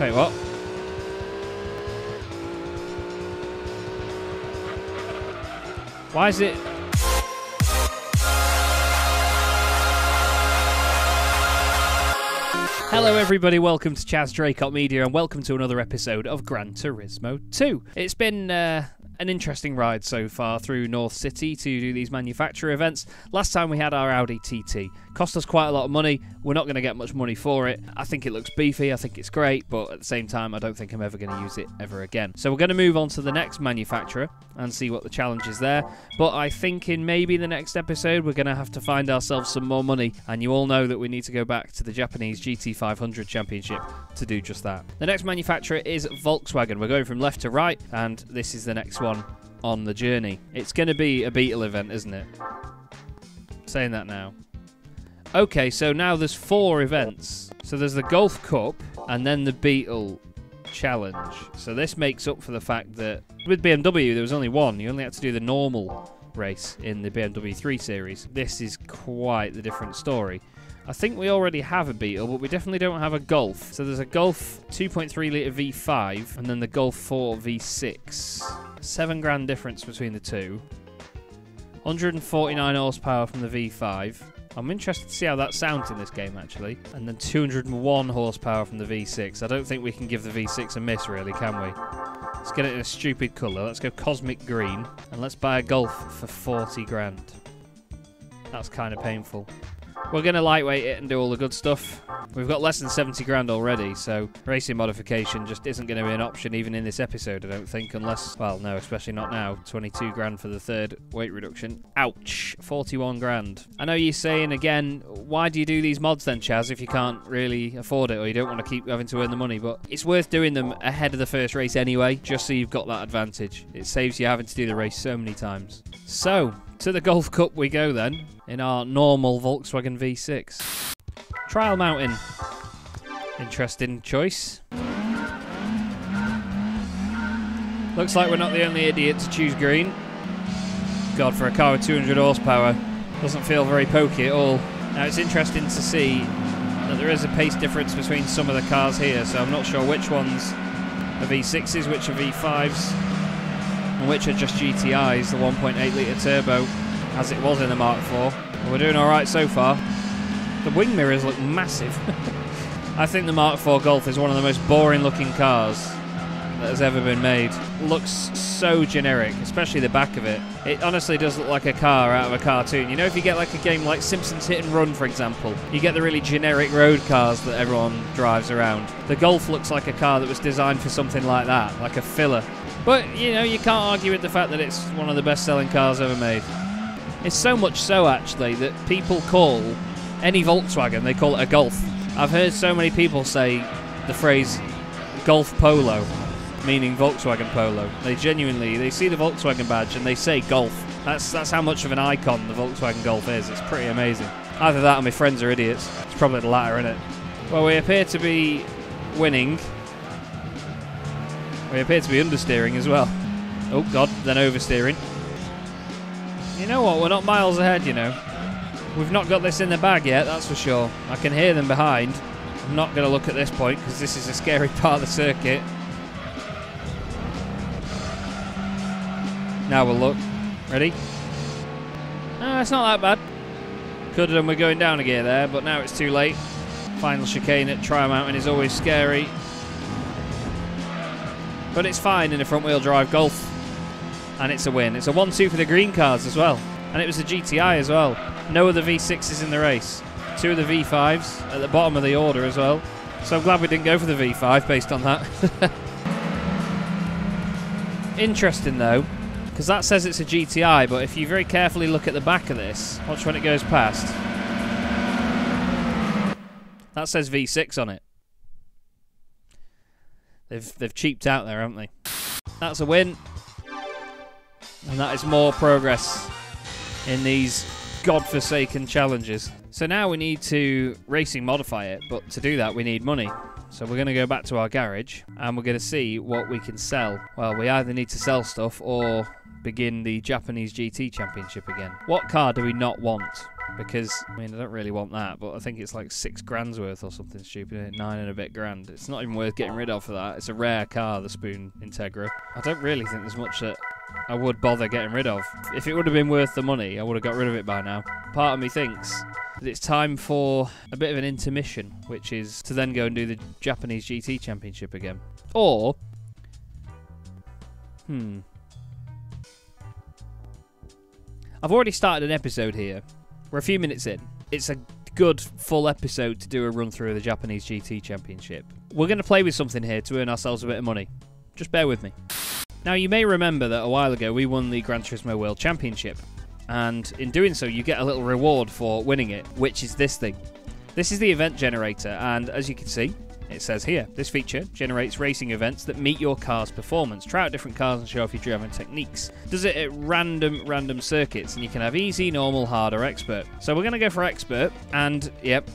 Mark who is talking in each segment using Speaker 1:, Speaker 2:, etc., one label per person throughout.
Speaker 1: Wait, what? Why is it... Hello everybody, welcome to Chaz Draycott Media and welcome to another episode of Gran Turismo 2. It's been an interesting ride so far through North City to do these manufacturer events. Last time we had our Audi TT. Cost us quite a lot of money. We're not going to get much money for it. I think it looks beefy, I think it's great, but at the same time I don't think I'm ever going to use it ever again. So we're going to move on to the next manufacturer and see what the challenge is there. But I think in maybe the next episode we're going to have to find ourselves some more money, and you all know that we need to go back to the Japanese GT500 Championship to do just that. The next manufacturer is Volkswagen. We're going from left to right, and this is the next one on the journey. It's going to be a Beetle event, isn't it? Saying that now. Okay, so now there's 4 events. So there's the Golf Cup and then the Beetle Challenge. So this makes up for the fact that with BMW there was only one. You only had to do the normal race in the BMW 3 Series. This is quite the different story. I think we already have a Beetle, but we definitely don't have a Golf. So there's a Golf 2.3 litre V5 and then the Golf 4 V6. 7 grand difference between the two. 149 horsepower from the V5. I'm interested to see how that sounds in this game, actually. And then 201 horsepower from the V6. I don't think we can give the V6 a miss, really, can we? Let's get it in a stupid colour. Let's go cosmic green. And let's buy a Golf for 40 grand. That's kind of painful. We're going to lightweight it and do all the good stuff. We've got less than 70 grand already, so racing modification just isn't going to be an option even in this episode, I don't think, unless, well, no, especially not now. 22 grand for the third weight reduction. Ouch. 41 grand. I know you're saying, again, why do you do these mods then, Chaz, if you can't really afford it or you don't want to keep having to earn the money, but it's worth doing them ahead of the first race anyway, just so you've got that advantage. It saves you having to do the race so many times. So, to the Golf Cup we go then, in our normal Volkswagen V6. Trial mountain. Interesting choice. Looks like we're not the only idiot to choose green. God, for a car with 200 horsepower, doesn't feel very pokey at all. Now it's interesting to see that there is a pace difference between some of the cars here, so I'm not sure which ones are V6s, which are V5s, and which are just GTIs, the 1.8 litre turbo, as it was in the Mark IV. We're doing alright so far. The wing mirrors look massive. I think the Mark IV Golf is one of the most boring looking cars that has ever been made. Looks so generic, especially the back of it. It honestly does look like a car out of a cartoon. You know, if you get like a game like Simpsons Hit and Run, for example, you get the really generic road cars that everyone drives around. The Golf looks like a car that was designed for something like that, like a filler. But, you know, you can't argue with the fact that it's one of the best-selling cars ever made. It's so much so, actually, that people call any Volkswagen, they call it a Golf. I've heard so many people say the phrase Golf Polo, meaning Volkswagen Polo. They genuinely, they see the Volkswagen badge and they say Golf. That's how much of an icon the Volkswagen Golf is. It's pretty amazing. Either that or my friends are idiots. It's probably the latter, isn't it? Well, we appear to be winning. We appear to be understeering as well. Oh, God, then oversteering. You know what? We're not miles ahead, you know. We've not got this in the bag yet, that's for sure. I can hear them behind. I'm not going to look at this point because this is a scary part of the circuit. Now we'll look. Ready? No, it's not that bad. Could have done with going down a gear there, but now it's too late. Final chicane at Trial Mountain is always scary. But it's fine in a front-wheel drive Golf. And it's a win. It's a 1-2 for the green cars as well. And it was a GTI as well. No other V6s in the race. 2 of the V5s at the bottom of the order as well. So I'm glad we didn't go for the V5 based on that. Interesting though, because that says it's a GTI, but if you very carefully look at the back of this, watch when it goes past. That says V6 on it. They've cheaped out there, haven't they? That's a win. And that is more progress in these godforsaken challenges. So now we need to racing modify it, but to do that we need money. So we're going to go back to our garage and we're going to see what we can sell. Well, we either need to sell stuff or begin the Japanese GT Championship again. What car do we not want? because, I mean, I don't really want that, but I think it's like 6 grand's worth or something stupid, 9 and a bit grand. It's not even worth getting rid of for that. It's a rare car, the Spoon Integra. I don't really think there's much that I would bother getting rid of. If it would have been worth the money, I would have got rid of it by now. Part of me thinks that it's time for a bit of an intermission, which is to then go and do the Japanese GT Championship again. Or, I've already started an episode here. We're a few minutes in. It's a good full episode to do a run through of the Japanese GT Championship. We're going to play with something here to earn ourselves a bit of money. Just bear with me. Now, you may remember that a while ago we won the Gran Turismo World Championship. And in doing so, you get a little reward for winning it, which is this thing. This is the event generator, and as you can see, it says here, this feature generates racing events that meet your car's performance. Try out different cars and show off your driving techniques. Does it at random circuits, and you can have easy, normal, hard, or expert. So we're going to go for expert, and yep,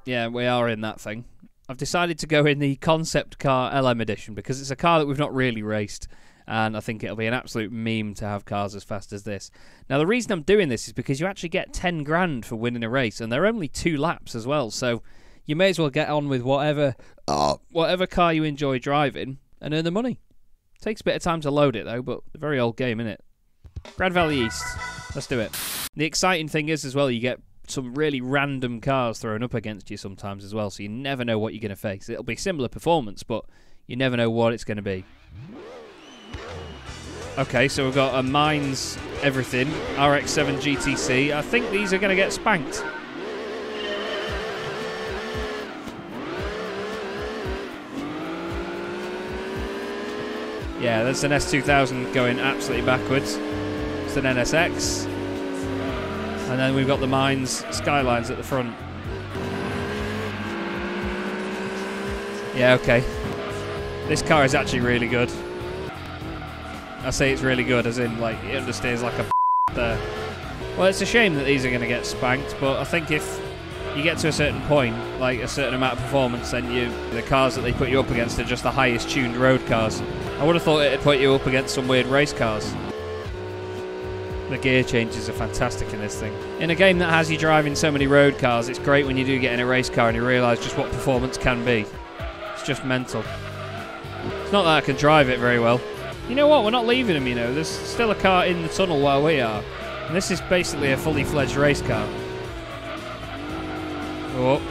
Speaker 1: yeah, we are in that thing. I've decided to go in the Concept Car LM Edition because it's a car that we've not really raced, and I think it'll be an absolute meme to have cars as fast as this. Now, the reason I'm doing this is because you actually get 10 grand for winning a race, and they're only 2 laps as well, so you may as well get on with whatever car you enjoy driving and earn the money. Takes a bit of time to load it, though, but a very old game, innit? Grand Valley East. Let's do it. The exciting thing is, as well, you get some really random cars thrown up against you sometimes as well, so you never know what you're going to face. It'll be similar performance, but you never know what it's going to be. Okay, so we've got a Mines everything, RX-7 GTC. I think these are going to get spanked. Yeah, there's an S2000 going absolutely backwards. It's an NSX. And then we've got the Mines Skylines at the front. Yeah, okay. This car is actually really good. I say it's really good, as in, like, it understeers like a there. Well, it's a shame that these are going to get spanked, but I think if you get to a certain point, like a certain amount of performance, then the cars that they put you up against are just the highest tuned road cars. I would have thought it'd put you up against some weird race cars. The gear changes are fantastic in this thing. In a game that has you driving so many road cars, it's great when you do get in a race car and you realise just what performance can be. It's just mental. It's not that I can drive it very well. You know what? We're not leaving them, you know. There's still a car in the tunnel while we are. And this is basically a fully fledged race car. Oh.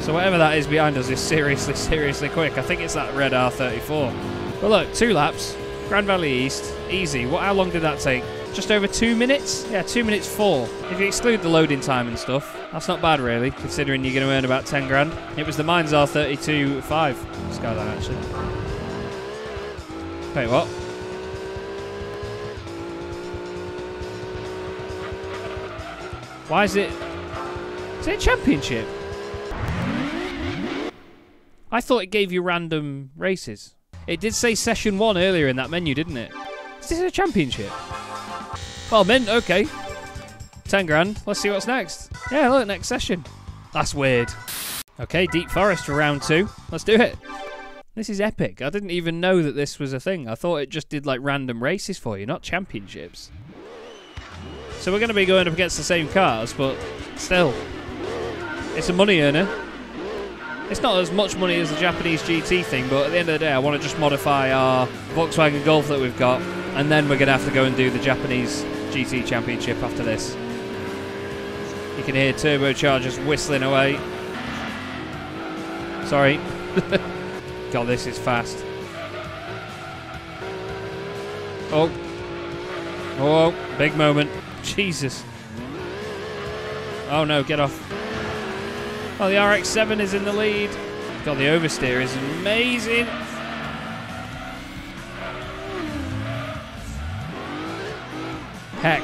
Speaker 1: So whatever that is behind us is seriously quick. I think it's that red R34. But look, 2 laps. Grand Valley East. Easy. How long did that take? Just over 2 minutes? Yeah, 2 minutes 4. If you exclude the loading time and stuff, that's not bad really, considering you're going to earn about 10 grand. It was the Mines R32 5 Skyline, actually. Wait, what? Why is it... Is it a championship? I thought it gave you random races. It did say session 1 earlier in that menu, didn't it? Is this a championship? Well, mint, okay. 10 grand. Let's see what's next. Yeah, look, next session. That's weird. Okay, Deep Forest for round 2. Let's do it. This is epic. I didn't even know that this was a thing. I thought it just did like random races for you, not championships. So we're going to be going up against the same cars, but still. It's a money earner. It's not as much money as the Japanese GT thing, but at the end of the day, I want to just modify our Volkswagen Golf that we've got, and then we're going to have to go and do the Japanese GT Championship after this. You can hear turbochargers whistling away. Sorry. God, this is fast. Oh. Oh, big moment. Jesus. Oh no, get off. Oh, the RX-7 is in the lead. God, the oversteer is amazing. Heck.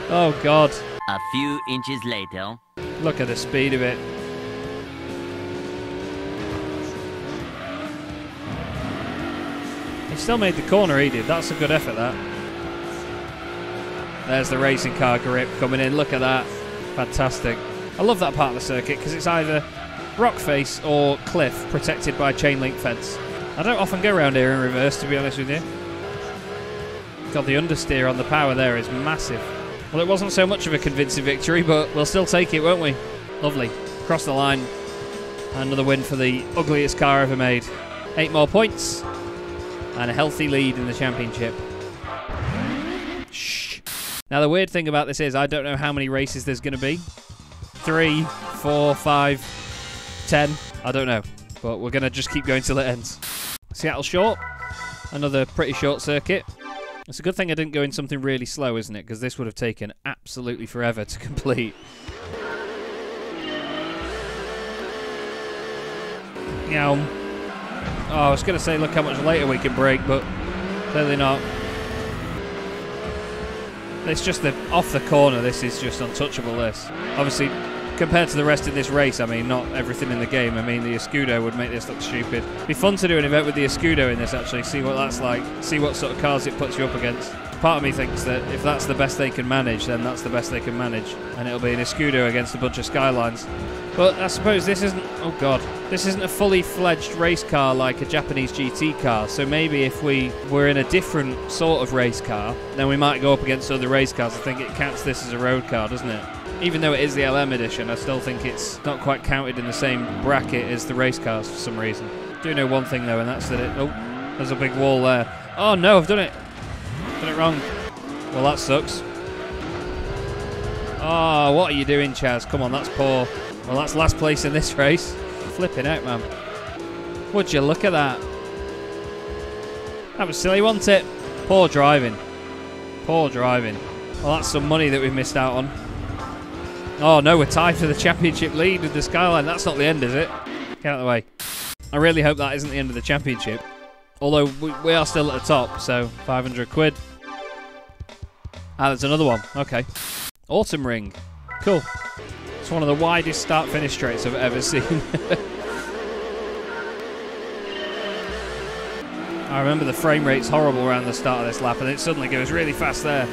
Speaker 1: Oh, God.
Speaker 2: A few inches later.
Speaker 1: Look at the speed of it. He still made the corner, he did. That's a good effort, that. There's the racing car grip coming in. Look at that. Fantastic. I love that part of the circuit because it's either rock face or cliff protected by chain link fence. I don't often go around here in reverse, to be honest with you. God, the understeer on the power there is massive. Well, it wasn't so much of a convincing victory, but we'll still take it, won't we? Lovely. Across the line. Another win for the ugliest car ever made. 8 more points. And a healthy lead in the championship. Shh. Now, the weird thing about this is I don't know how many races there's going to be. 3, 4, 5, 10. I don't know. But we're going to just keep going till it ends. Seattle Short. Another pretty short circuit. It's a good thing I didn't go in something really slow, isn't it? Because this would have taken absolutely forever to complete. Meow. Oh, I was going to say, look how much later we can brake, but clearly not. It's just the off the corner. This is just untouchable, this. Obviously, compared to the rest of this race, I mean, not everything in the game. I mean, the Escudo would make this look stupid. It'd be fun to do an event with the Escudo in this, actually, see what that's like, see what sort of cars it puts you up against. Part of me thinks that if that's the best they can manage, then that's the best they can manage. And it'll be an Escudo against a bunch of Skylines. But I suppose this isn't, oh god, this isn't a fully fledged race car like a Japanese GT car. So maybe if we were in a different sort of race car, then we might go up against other race cars. I think it counts this as a road car, doesn't it? Even though it is the LM edition, I still think it's not quite counted in the same bracket as the race cars for some reason. I do know one thing though, and that's that it, oh, there's a big wall there. Oh no, I've done it. Done it wrong. Well, that sucks. Oh, what are you doing, Chaz? Come on, that's poor. Well, that's last place in this race. Flipping out, man. Would you look at that? That was silly, wasn't it? Poor driving. Poor driving. Well, that's some money that we've missed out on. Oh, no, we're tied for the championship lead with the Skyline. That's not the end, is it? Get out of the way. I really hope that isn't the end of the championship. Although, we are still at the top, so 500 quid. Ah, there's another one. Okay. Autumn Ring. Cool. It's one of the widest start-finish straights I've ever seen. I remember the frame rate's horrible around the start of this lap, and it suddenly goes really fast there.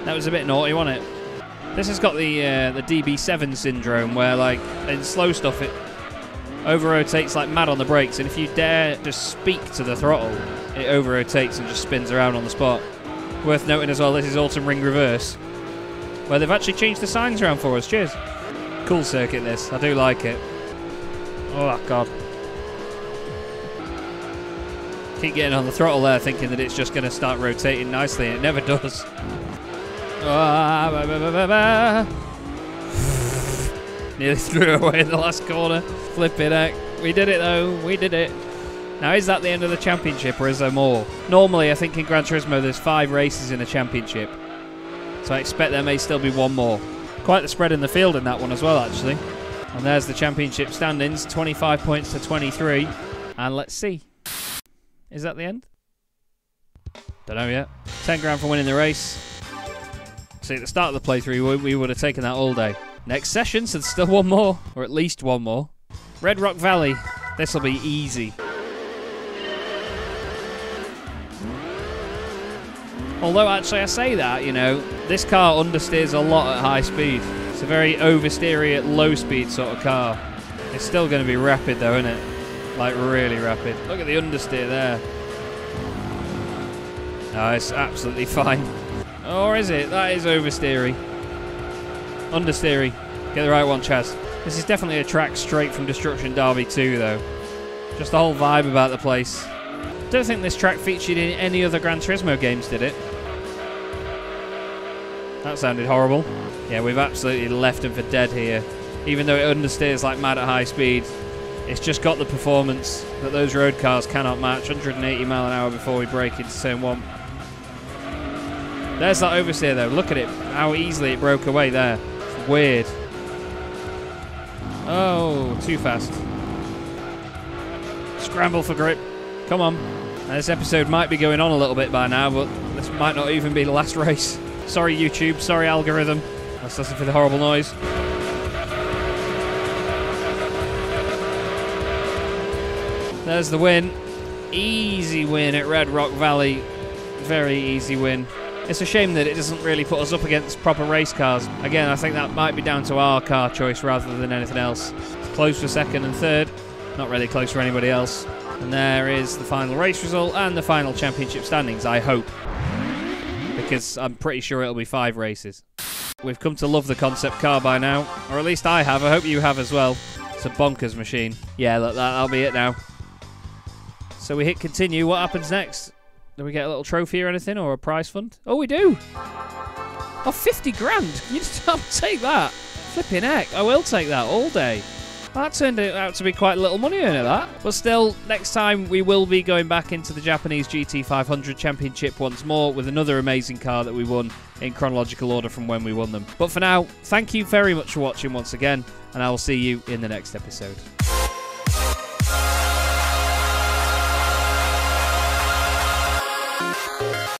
Speaker 1: That was a bit naughty, wasn't it? This has got the DB7 syndrome, where, like, in slow stuff, it over-rotates like mad on the brakes, and if you dare just speak to the throttle, it over-rotates and just spins around on the spot. Worth noting as well, this is Autumn Ring Reverse, where they've actually changed the signs around for us. Cheers. Cool circuit, this. I do like it. Oh, God. Keep getting on the throttle there, thinking that it's just going to start rotating nicely, and it never does. Nearly threw away in the last corner. Flipping heck. We did it, though. We did it. Now, is that the end of the championship, or is there more? Normally, I think in Gran Turismo, there's 5 races in a championship. So I expect there may still be one more. Quite the spread in the field in that one as well, actually. And there's the championship standings, 25 points to 23. And let's see. Is that the end? Don't know yet. 10 grand for winning the race. See, at the start of the playthrough, we would have taken that all day. Next session, so there's still one more. Or at least one more. Red Rock Valley. This will be easy. Although, actually, I say that, you know, this car understeers a lot at high speed. It's a very oversteery at low speed sort of car. It's still going to be rapid, though, isn't it? Like, really rapid. Look at the understeer there. No, it's absolutely fine. Or is it? That is oversteery. Understeery. Get the right one, Chaz. This is definitely a track straight from Destruction Derby 2, though. Just the whole vibe about the place. Don't think this track featured in any other Gran Turismo games, did it? That sounded horrible. Yeah, we've absolutely left him for dead here. Even though it understeers like mad at high speed, it's just got the performance that those road cars cannot match. 180 mile an hour before we break into turn 1. There's that oversteer, though. Look at it, how easily it broke away there. It's weird. Oh, too fast. Scramble for grip. Come on. Now, this episode might be going on a little bit by now, but this might not even be the last race. Sorry, YouTube. Sorry, algorithm. Let's listen for the horrible noise. There's the win. Easy win at Red Rock Valley. Very easy win. It's a shame that it doesn't really put us up against proper race cars. Again, I think that might be down to our car choice rather than anything else. It's close for second and third. Not really close for anybody else. And there is the final race result and the final championship standings, I hope. Because I'm pretty sure it'll be 5 races. We've come to love the concept car by now. Or at least I have. I hope you have as well. It's a bonkers machine. Yeah, look, that'll be it now. So we hit continue. What happens next? Do we get a little trophy or anything? Or a prize fund? Oh, we do! Oh, 50 grand! You just I'll take that. Flipping heck. I will take that all day. Well, that turned out to be quite a little money earner, that. But still, next time we will be going back into the Japanese GT500 Championship once more with another amazing car that we won in chronological order from when we won them. But for now, thank you very much for watching once again, and I will see you in the next episode.